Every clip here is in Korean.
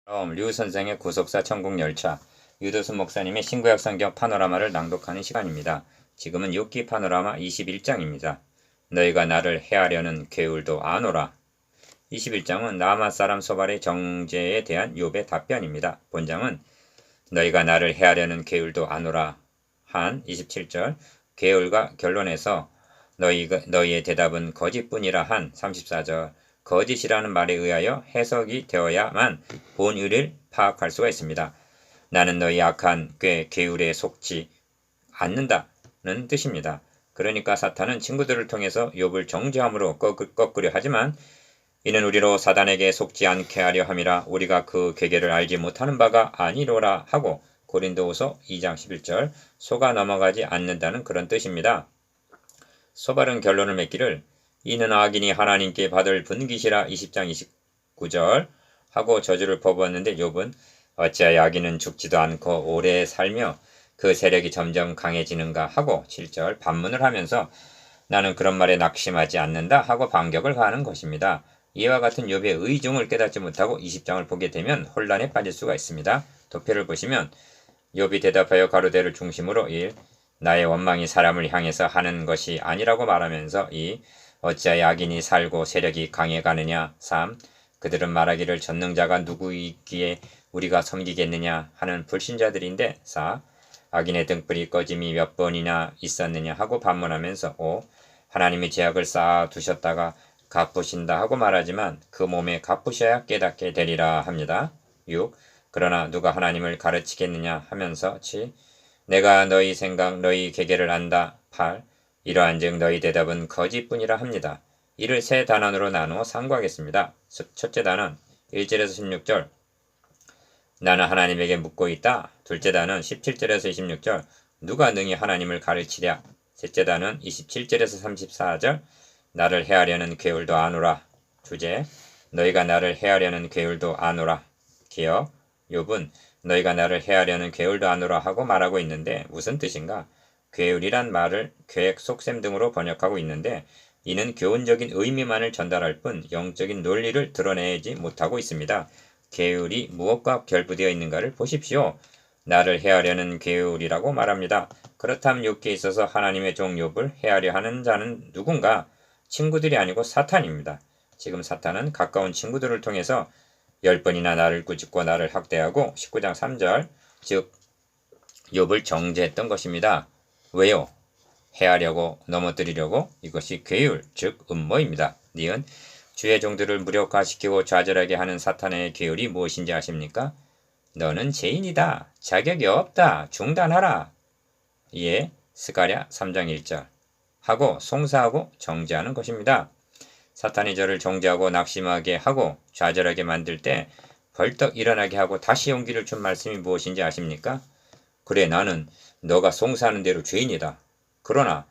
류 선생의 구속사 천국열차, 유도순 목사님의 신구약 성경 파노라마를 낭독하는 시간입니다. 지금은 욥기 파노라마 21장입니다. 너희가 나를 해하려는 괴울도 아노라. 21장은 나아만 사람 소발의 정죄에 대한 욥의 답변입니다. 본장은 너희가 나를 해하려는 괴울도 아노라 한 27절, 괴울과 결론에서 너희의 대답은 거짓뿐이라 한 34절, 거짓이라는 말에 의하여 해석이 되어야만 본의를 파악할 수가 있습니다. 나는 너희 악한 괴울에 속지 않는다는 뜻입니다. 그러니까 사탄은 친구들을 통해서 욥을 정죄함으로 꺾으려 하지만 이는 우리로 사단에게 속지 않게 하려 함이라 우리가 그 괴계를 알지 못하는 바가 아니로라 하고 고린도후서 2장 11절, 속아 넘어가지 않는다는 그런 뜻입니다. 소발은 결론을 맺기를 이는 악인이 하나님께 받을 분깃이라 20장 29절 하고 저주를 퍼부었는데 욥은 어찌하여 악인은 죽지도 않고 오래 살며 그 세력이 점점 강해지는가 하고 7절 반문을 하면서 나는 그런 말에 낙심하지 않는다 하고 반격을 가하는 것입니다. 이와 같은 욥의 의중을 깨닫지 못하고 20장을 보게 되면 혼란에 빠질 수가 있습니다. 도표를 보시면 욥이 대답하여 가로대를 중심으로 1. 나의 원망이 사람을 향해서 하는 것이 아니라고 말하면서 2. 어찌하여 악인이 살고 세력이 강해가느냐. 3. 그들은 말하기를 전능자가 누구이기에 우리가 섬기겠느냐 하는 불신자들인데. 4. 악인의 등불이 꺼짐이 몇 번이나 있었느냐 하고 반문하면서 5. 하나님이 죄악을 쌓아 두셨다가 갚으신다 하고 말하지만 그 몸에 갚으셔야 깨닫게 되리라 합니다. 6. 그러나 누가 하나님을 가르치겠느냐 하면서 7. 내가 너희 생각 너희 계계를 안다. 8. 이러한즉 너희 대답은 거짓뿐이라 합니다. 이를 세 단원으로 나누어 상고하겠습니다. 첫째 단원 1절에서 16절 나는 하나님에게 묻고 있다. 둘째 단원 17절에서 26절 누가 능히 하나님을 가르치랴. 셋째 단원 27절에서 34절 나를 해하려는 괴울도 아노라. 주제 너희가 나를 해하려는 괴울도 아노라. 기억 욥은 너희가 나를 해하려는 괴울도 아노라 하고 말하고 있는데 무슨 뜻인가? 괴울이란 말을 계획, 속셈 등으로 번역하고 있는데 이는 교훈적인 의미만을 전달할 뿐 영적인 논리를 드러내지 못하고 있습니다. 괴울이 무엇과 결부되어 있는가를 보십시오. 나를 해하려는 괴울이라고 말합니다. 그렇다면 욥기에 있어서 하나님의 종 욥을 해하려 하는 자는 누군가? 친구들이 아니고 사탄입니다. 지금 사탄은 가까운 친구들을 통해서 10번이나 나를 꾸짖고 나를 학대하고 19장 3절 즉 욥을 정죄했던 것입니다. 왜요? 해하려고 넘어뜨리려고 이것이 괴울 즉 음모입니다. 니은 주의 종들을 무력화시키고 좌절하게 하는 사탄의 괴울이 무엇인지 아십니까? 너는 죄인이다. 자격이 없다. 중단하라. 이에 스가랴 3장 1절 하고 송사하고 정죄하는 것입니다. 사탄이 저를 정죄하고 낙심하게 하고 좌절하게 만들 때 벌떡 일어나게 하고 다시 용기를 준 말씀이 무엇인지 아십니까? 그래 나는 너가 송사하는 대로 죄인이다. 그러나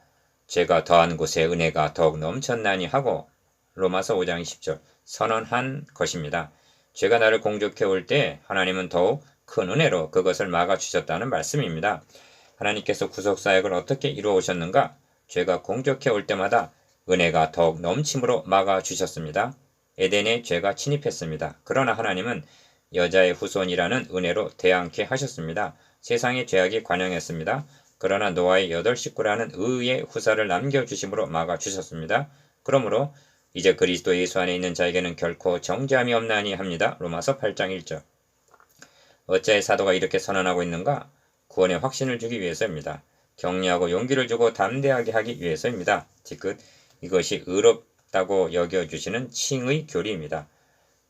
죄가 더한 곳에 은혜가 더욱 넘쳤나니 하고 로마서 5장 20절 선언한 것입니다. 죄가 나를 공격해 올 때 하나님은 더욱 큰 은혜로 그것을 막아주셨다는 말씀입니다. 하나님께서 구속사역을 어떻게 이루어오셨는가? 죄가 공격해 올 때마다 은혜가 더욱 넘침으로 막아주셨습니다. 에덴에 죄가 침입했습니다. 그러나 하나님은 여자의 후손이라는 은혜로 대항케 하셨습니다. 세상에 죄악이 관영했습니다. 그러나 노아의 8식구라는 의의 후사를 남겨주심으로 막아주셨습니다. 그러므로 이제 그리스도 예수 안에 있는 자에게는 결코 정죄함이 없나니 합니다. 로마서 8장 1절 어찌하여 사도가 이렇게 선언하고 있는가? 구원의 확신을 주기 위해서입니다. 격려하고 용기를 주고 담대하게 하기 위해서입니다. 뒤끝 이것이 의롭다고 여겨주시는 칭의 교리입니다.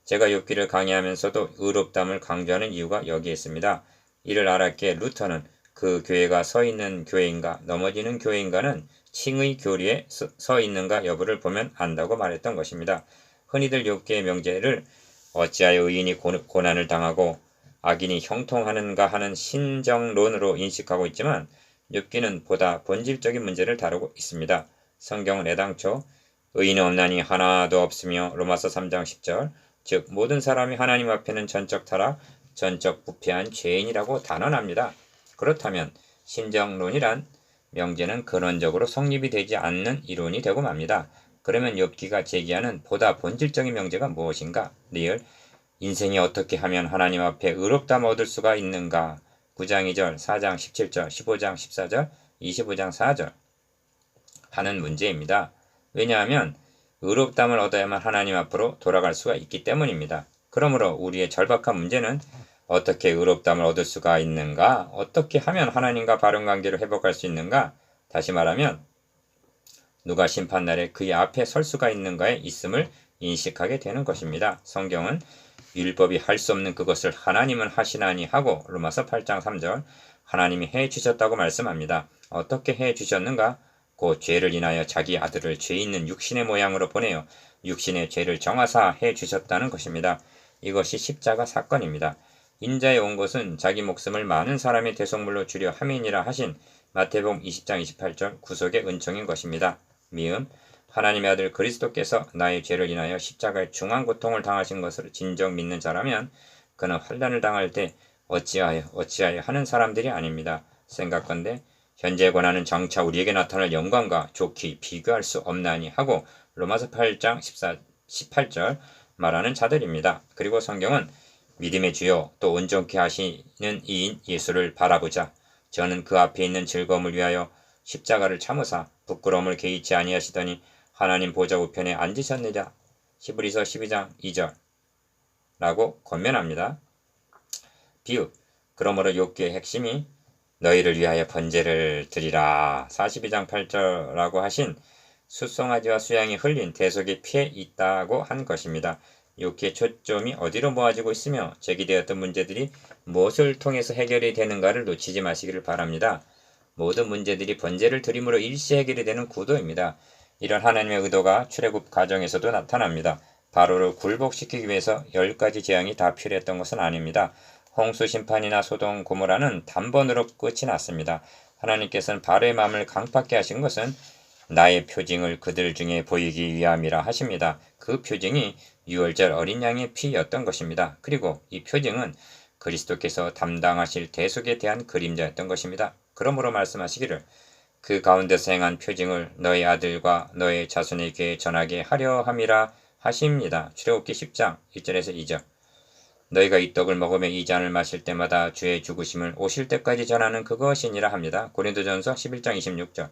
제가 욥기를 강의하면서도 의롭담을 강조하는 이유가 여기에 있습니다. 이를 알았기에 루터는 그 교회가 서 있는 교회인가 넘어지는 교회인가는 칭의 교리에 서 있는가 여부를 보면 안다고 말했던 것입니다. 흔히들 욥기의 명제를 어찌하여 의인이 고난을 당하고 악인이 형통하는가 하는 신정론으로 인식하고 있지만 욥기는 보다 본질적인 문제를 다루고 있습니다. 성경은 애당초 의인은 없나니 하나도 없으며 로마서 3장 10절 즉 모든 사람이 하나님 앞에는 전적 타락, 전적 부패한 죄인이라고 단언합니다. 그렇다면 신정론이란 명제는 근원적으로 성립이 되지 않는 이론이 되고 맙니다. 그러면 욥기가 제기하는 보다 본질적인 명제가 무엇인가? 리을 인생이 어떻게 하면 하나님 앞에 의롭다함을 얻을 수가 있는가? 9장 2절, 4장 17절, 15장 14절, 25장 4절 하는 문제입니다. 왜냐하면 의롭다함을 얻어야만 하나님 앞으로 돌아갈 수가 있기 때문입니다. 그러므로 우리의 절박한 문제는 어떻게 의롭다함을 얻을 수가 있는가? 어떻게 하면 하나님과 바른 관계를 회복할 수 있는가? 다시 말하면 누가 심판날에 그의 앞에 설 수가 있는가에 있음을 인식하게 되는 것입니다. 성경은 율법이 할 수 없는 그것을 하나님은 하시나니 하고 로마서 8장 3절 하나님이 해주셨다고 말씀합니다. 어떻게 해주셨는가? 곧 죄를 인하여 자기 아들을 죄 있는 육신의 모양으로 보내어 육신의 죄를 정하사 해주셨다는 것입니다. 이것이 십자가 사건입니다. 인자에 온 것은 자기 목숨을 많은 사람의 대속물로 주려 함이니라 하신 마태복음 20장 28절 구속의 은총인 것입니다. 미음 하나님의 아들 그리스도께서 나의 죄를 인하여 십자가의 중한 고통을 당하신 것을 진정 믿는 자라면 그는 환난을 당할 때 어찌하여 하는 사람들이 아닙니다. 생각건대 현재 권한은 장차 우리에게 나타날 영광과 좋게 비교할 수 없나니 하고 로마서 8장 18절 말하는 자들입니다. 그리고 성경은 믿음의 주요 또 온전케 하시는 이인 예수를 바라보자. 저는 그 앞에 있는 즐거움을 위하여 십자가를 참으사 부끄러움을 개의치 아니하시더니 하나님 보좌 우편에 앉으셨느냐. 히브리서 12장 2절 라고 권면합니다. 비읍 그러므로 욥기의 핵심이 너희를 위하여 번제를 드리라 42장 8절라고 하신 숫송아지와 수양이 흘린 대속의 피에 있다고 한 것입니다. 욥기의 초점이 어디로 모아지고 있으며 제기되었던 문제들이 무엇을 통해서 해결이 되는가를 놓치지 마시기를 바랍니다. 모든 문제들이 번제를 드림으로 일시 해결이 되는 구도입니다. 이런 하나님의 의도가 출애굽 과정에서도 나타납니다. 바로를 굴복시키기 위해서 10가지 재앙이 다 필요했던 것은 아닙니다. 홍수 심판이나 소돔 고모라는 단번으로 끝이 났습니다. 하나님께서는 바로의 마음을 강팍게 하신 것은 나의 표징을 그들 중에 보이기 위함이라 하십니다. 그 표징이 유월절 어린 양의 피였던 것입니다. 그리고 이 표징은 그리스도께서 담당하실 대속에 대한 그림자였던 것입니다. 그러므로 말씀하시기를 그 가운데서 행한 표징을 너희 아들과 너희 자손에게 전하게 하려 함이라 하십니다. 출애굽기 10장 1절에서 2절 너희가 이 떡을 먹으며 이 잔을 마실 때마다 주의 죽으심을 오실 때까지 전하는 그것이니라 합니다. 고린도전서 11장 26절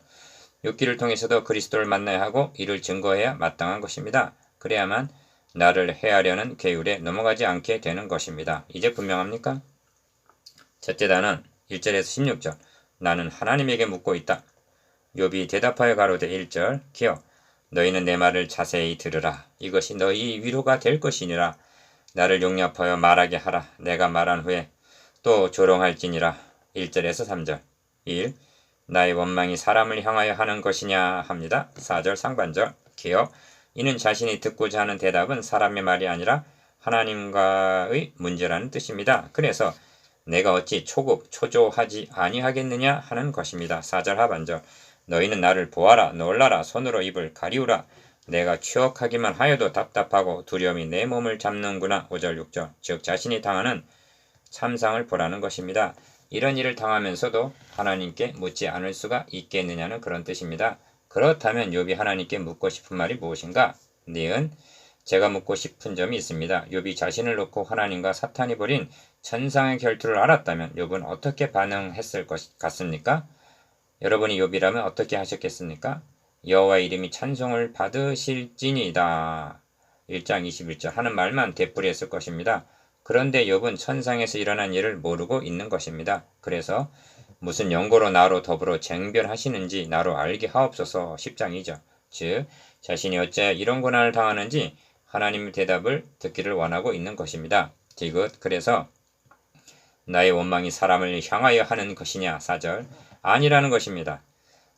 욥기를 통해서도 그리스도를 만나야 하고 이를 증거해야 마땅한 것입니다. 그래야만 나를 해하려는 계율에 넘어가지 않게 되는 것입니다. 이제 분명합니까? 첫째 단은 1절에서 16절 나는 하나님에게 묻고 있다. 욥이 대답하여 가로되 1절 기어 너희는 내 말을 자세히 들으라. 이것이 너희 위로가 될 것이니라. 나를 용납하여 말하게 하라. 내가 말한 후에 또 조롱할지니라. 1절에서 3절 1. 나의 원망이 사람을 향하여 하는 것이냐 합니다. 4절 상반절 기어 이는 자신이 듣고자 하는 대답은 사람의 말이 아니라 하나님과의 문제라는 뜻입니다. 그래서 내가 어찌 초조하지 아니하겠느냐 하는 것입니다. 4절 하반절 너희는 나를 보아라 놀라라 손으로 입을 가리우라 내가 추억하기만 하여도 답답하고 두려움이 내 몸을 잡는구나. 5절 6절 즉 자신이 당하는 참상을 보라는 것입니다. 이런 일을 당하면서도 하나님께 묻지 않을 수가 있겠느냐는 그런 뜻입니다. 그렇다면 욥이 하나님께 묻고 싶은 말이 무엇인가? 니은 제가 묻고 싶은 점이 있습니다. 욥이 자신을 놓고 하나님과 사탄이 벌인 천상의 결투를 알았다면 욥은 어떻게 반응했을 것 같습니까? 여러분이 욥이라면 어떻게 하셨겠습니까? 여호와의 이름이 찬송을 받으실지니이다. 1장 21절 하는 말만 되풀이했을 것입니다. 그런데 욥은 천상에서 일어난 일을 모르고 있는 것입니다. 그래서 무슨 연고로 나로 더불어 쟁변하시는지 나로 알게 하옵소서 10장 2절 즉 자신이 어째 이런 고난을 당하는지 하나님의 대답을 듣기를 원하고 있는 것입니다. 디귿 그래서 나의 원망이 사람을 향하여 하는 것이냐 4절 아니라는 것입니다.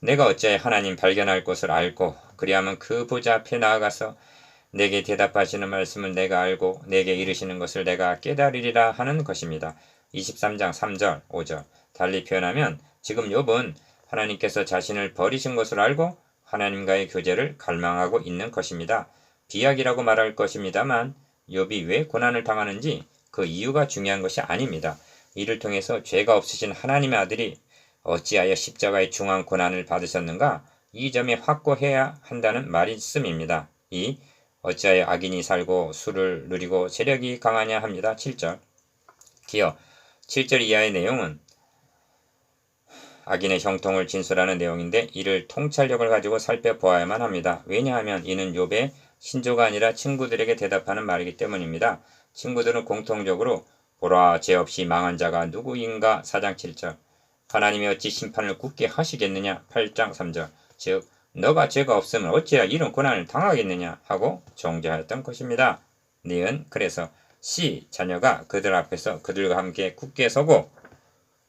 내가 어째 하나님 발견할 곳을 알고 그리하면 그 보좌 앞에 나아가서 내게 대답하시는 말씀을 내가 알고 내게 이르시는 것을 내가 깨달으리라 하는 것입니다. 23장 3절 5절 달리 표현하면 지금 욥은 하나님께서 자신을 버리신 것을 알고 하나님과의 교제를 갈망하고 있는 것입니다. 비약이라고 말할 것입니다만 욥이 왜 고난을 당하는지 그 이유가 중요한 것이 아닙니다. 이를 통해서 죄가 없으신 하나님의 아들이 어찌하여 십자가의 중한 고난을 받으셨는가? 이 점에 확고해야 한다는 말씀입니다. 이 어찌하여 악인이 살고 수를 누리고 세력이 강하냐 합니다. 7절. 기어 7절 이하의 내용은 악인의 형통을 진술하는 내용인데 이를 통찰력을 가지고 살펴보아야만 합니다. 왜냐하면 이는 욥의 신조가 아니라 친구들에게 대답하는 말이기 때문입니다. 친구들은 공통적으로 보라 죄 없이 망한 자가 누구인가 4장 7절 하나님이 어찌 심판을 굳게 하시겠느냐 8장 3절 즉 너가 죄가 없으면 어찌하여 이런 고난을 당하겠느냐 하고 정죄하였던 것입니다. 니은 그래서 시 자녀가 그들 앞에서 그들과 함께 굳게 서고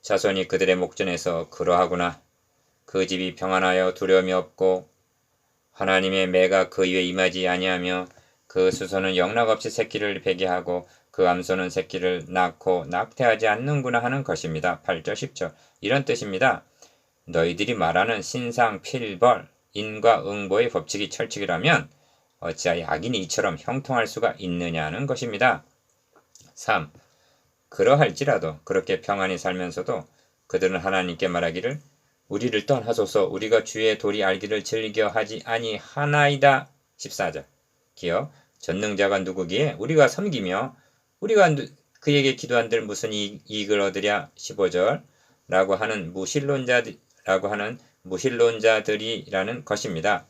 자손이 그들의 목전에서 그러하구나. 그 집이 평안하여 두려움이 없고 하나님의 매가 그 위에 임하지 아니하며 그 수소는 영락없이 새끼를 베게 하고 그 암소는 새끼를 낳고 낙태하지 않는구나 하는 것입니다. 8절 10절 이런 뜻입니다. 너희들이 말하는 신상 필벌 인과 응보의 법칙이 철칙이라면 어찌하여 악인이 이처럼 형통할 수가 있느냐는 것입니다. 3. 그러할지라도 그렇게 평안히 살면서도 그들은 하나님께 말하기를 우리를 떠나소서 우리가 주의 도리 알기를 즐겨 하지 아니하나이다. 14절 기어 전능자가 누구기에 우리가 섬기며 우리가 그에게 기도한들 무슨 이익을 얻으랴. 15절 라고 하는 무신론자들이라는 것입니다.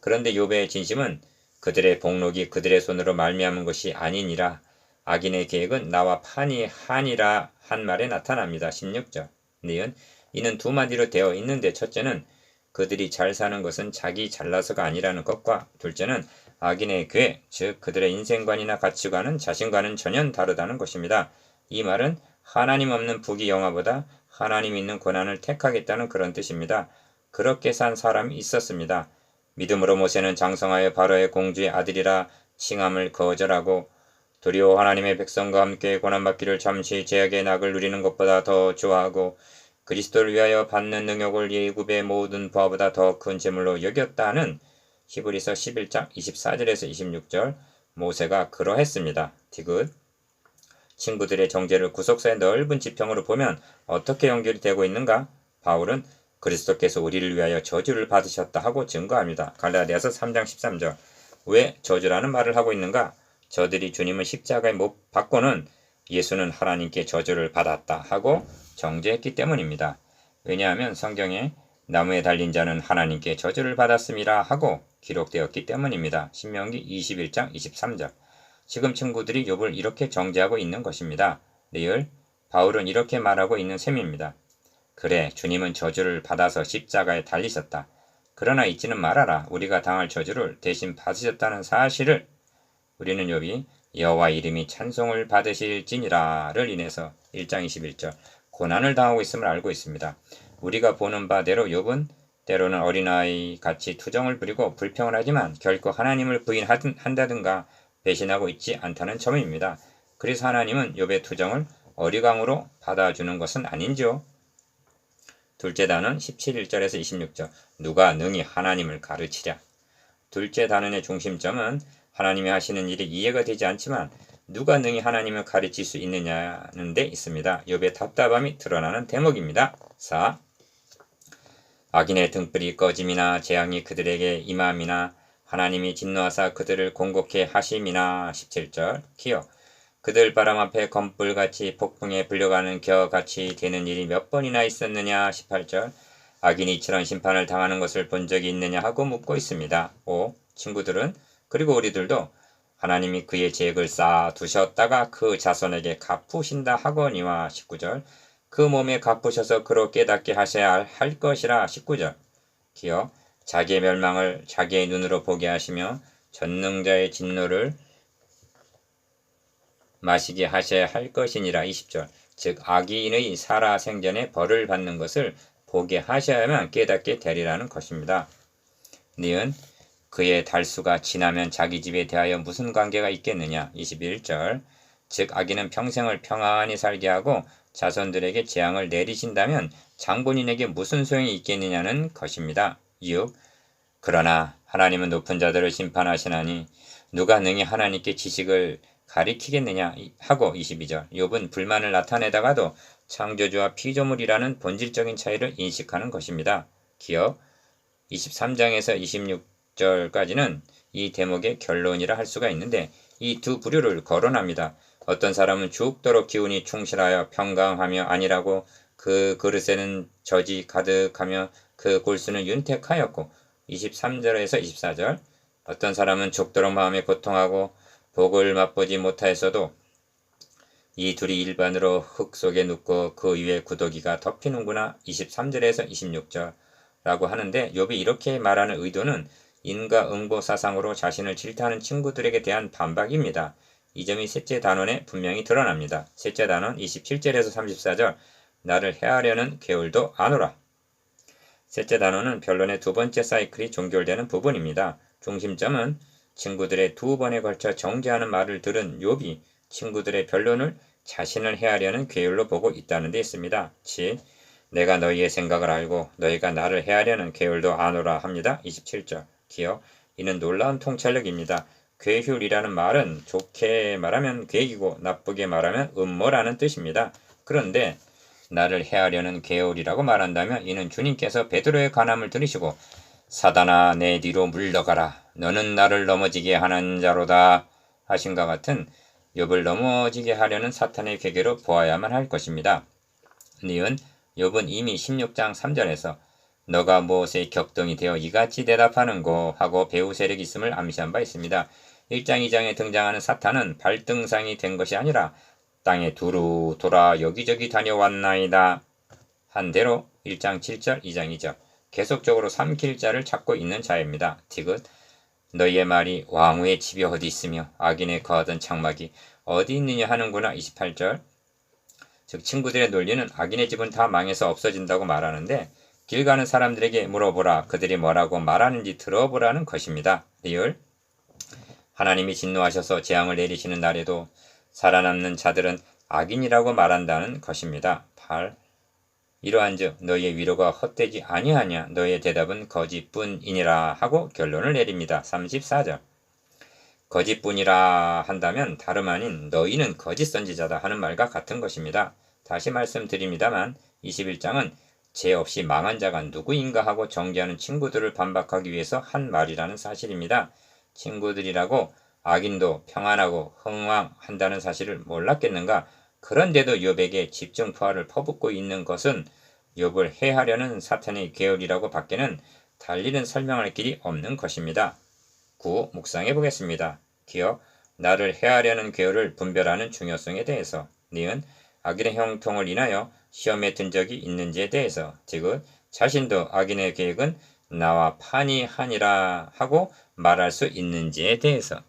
그런데 욥의 진심은 그들의 복록이 그들의 손으로 말미암은 것이 아니니라. 악인의 계획은 나와 판이 하니라 한 말에 나타납니다. 16절 니은 이는 두 마디로 되어 있는데 첫째는 그들이 잘 사는 것은 자기 잘나서가 아니라는 것과 둘째는 악인의 계획 즉 그들의 인생관이나 가치관은 자신과는 전혀 다르다는 것입니다. 이 말은 하나님 없는 부귀영화보다 하나님 있는 고난을 택하겠다는 그런 뜻입니다. 그렇게 산 사람이 있었습니다. 믿음으로 모세는 장성하여 바로의 공주의 아들이라 칭함을 거절하고 도리어 하나님의 백성과 함께 고난받기를 잠시 죄악의 낙을 누리는 것보다 더 좋아하고 그리스도를 위하여 받는 능욕을 예굽의 모든 부하보다 더 큰 재물로 여겼다는 히브리서 11장 24절에서 26절 모세가 그러했습니다. 디귿 친구들의 정죄를 구속사의 넓은 지평으로 보면 어떻게 연결이 되고 있는가? 바울은 그리스도께서 우리를 위하여 저주를 받으셨다 하고 증거합니다. 갈라디아서 3장 13절 왜 저주라는 말을 하고 있는가? 저들이 주님을 십자가에 못 박고는 예수는 하나님께 저주를 받았다 하고 정죄했기 때문입니다. 왜냐하면 성경에 나무에 달린 자는 하나님께 저주를 받았음이라 하고 기록되었기 때문입니다. 신명기 21장 23절 지금 친구들이 욥을 이렇게 정죄하고 있는 것입니다. 리을 바울은 이렇게 말하고 있는 셈입니다. 그래 주님은 저주를 받아서 십자가에 달리셨다. 그러나 잊지는 말아라. 우리가 당할 저주를 대신 받으셨다는 사실을 우리는 욥이 여호와 이름이 찬송을 받으실지니라를 인해서 1장 21절 고난을 당하고 있음을 알고 있습니다. 우리가 보는 바대로 욥은 때로는 어린아이 같이 투정을 부리고 불평을 하지만 결코 하나님을 부인한다든가 배신하고 있지 않다는 점입니다. 그래서 하나님은 욥의 투정을 어리광으로 받아주는 것은 아닌지요. 둘째 단은 17절에서 26절 누가 능히 하나님을 가르치랴. 둘째 단원의 중심점은 하나님이 하시는 일이 이해가 되지 않지만 누가 능히 하나님을 가르칠 수 있느냐는 데 있습니다. 욥의 답답함이 드러나는 대목입니다. 4. 악인의 등불이 꺼짐이나 재앙이 그들에게 임함이나 하나님이 진노하사 그들을 공곡해 하심이나 17절 기어 그들 바람 앞에 검불같이 폭풍에 불려가는 겨같이 되는 일이 몇 번이나 있었느냐 18절 악인이 이처럼 심판을 당하는 것을 본 적이 있느냐 하고 묻고 있습니다. 5. 친구들은 그리고 우리들도 하나님이 그의 죄악을 쌓아두셨다가 그 자손에게 갚으신다 하거니와 19절 그 몸에 갚으셔서 그로 깨닫게 하셔야 할 것이라 19절 기어 자기의 멸망을 자기의 눈으로 보게 하시며 전능자의 진노를 마시게 하셔야 할 것이니라 20절 즉 악인의 살아생전에 벌을 받는 것을 보게 하셔야만 깨닫게 되리라는 것입니다. 니은 그의 달수가 지나면 자기 집에 대하여 무슨 관계가 있겠느냐 21절 즉 악인은 평생을 평안히 살게 하고 자손들에게 재앙을 내리신다면 장본인에게 무슨 소용이 있겠느냐는 것입니다. 6. 그러나 하나님은 높은 자들을 심판하시나니 누가 능히 하나님께 지식을 가리키겠느냐 하고 22절 욥은 불만을 나타내다가도 창조주와 피조물이라는 본질적인 차이를 인식하는 것입니다. 기억 23장에서 26절까지는 이 대목의 결론이라 할 수가 있는데 이 두 부류를 거론합니다. 어떤 사람은 죽도록 기운이 충실하여 평강하며 아니라고 그 그릇에는 젖이 가득하며 그 골수는 윤택하였고 23절에서 24절 어떤 사람은 죽도록 마음에 고통하고 복을 맛보지 못하였어도 이 둘이 일반으로 흙 속에 눕고 그 위에 구더기가 덮이는구나 23절에서 26절 라고 하는데 욥이 이렇게 말하는 의도는 인과응보 사상으로 자신을 질타하는 친구들에게 대한 반박입니다. 이 점이 셋째 단원에 분명히 드러납니다. 셋째 단원 27절에서 34절 나를 해하려는 괴울도 아노라. 셋째 단원은 변론의 두 번째 사이클이 종결되는 부분입니다. 중심점은 친구들의 두 번에 걸쳐 정죄하는 말을 들은 욥이 친구들의 변론을 자신을 해하려는 괴울로 보고 있다는 데 있습니다. 7. 내가 너희의 생각을 알고 너희가 나를 해하려는 괴울도 아노라 합니다. 27절 기억. 이는 놀라운 통찰력입니다. 괴휼이라는 말은 좋게 말하면 계획이고 나쁘게 말하면 음모라는 뜻입니다. 그런데 나를 해하려는 괴울이라고 말한다면 이는 주님께서 베드로의 간함을 들으시고 사단아 내 뒤로 물러가라 너는 나를 넘어지게 하는 자로다 하신과 같은 욥을 넘어지게 하려는 사탄의 계계로 보아야만 할 것입니다. 니은 욥은 이미 16장 3절에서 너가 무엇에 격동이 되어 이같이 대답하는고 하고 배후 세력이 있음을 암시한 바 있습니다. 1장 2장에 등장하는 사탄은 발등상이 된 것이 아니라 땅에 두루 돌아 여기저기 다녀왔나이다 한 대로 1장 7절 2장 2절 계속적으로 삼킬 자를 찾고 있는 자입니다. 디귿 너희의 말이 왕후의 집이 어디 있으며 악인의 거하던 장막이 어디 있느냐 하는구나 28절 즉 친구들의 논리는 악인의 집은 다 망해서 없어진다고 말하는데 길 가는 사람들에게 물어보라 그들이 뭐라고 말하는지 들어보라는 것입니다. 리을 하나님이 진노하셔서 재앙을 내리시는 날에도 살아남는 자들은 악인이라고 말한다는 것입니다. 8. 이러한즉 너희의 위로가 헛되지 아니하냐 너희의 대답은 거짓뿐이니라 하고 결론을 내립니다. 34절 거짓뿐이라 한다면 다름 아닌 너희는 거짓 선지자다 하는 말과 같은 것입니다. 다시 말씀드립니다만 21장은 죄 없이 망한 자가 누구인가 하고 정죄하는 친구들을 반박하기 위해서 한 말이라는 사실입니다. 친구들이라고 악인도 평안하고 흥왕한다는 사실을 몰랐겠는가? 그런데도 욥에게 집중포화를 퍼붓고 있는 것은 욥을 해하려는 사탄의 계열이라고 밖에는 달리는 설명할 길이 없는 것입니다. 9. 묵상해 보겠습니다. 기억, 나를 해하려는 계열을 분별하는 중요성에 대해서 니은 악인의 형통을 인하여 시험에 든 적이 있는지에 대해서 디귿 자신도 악인의 계획은 나와 판이하니라 하고 말할 수 있는지에 대해서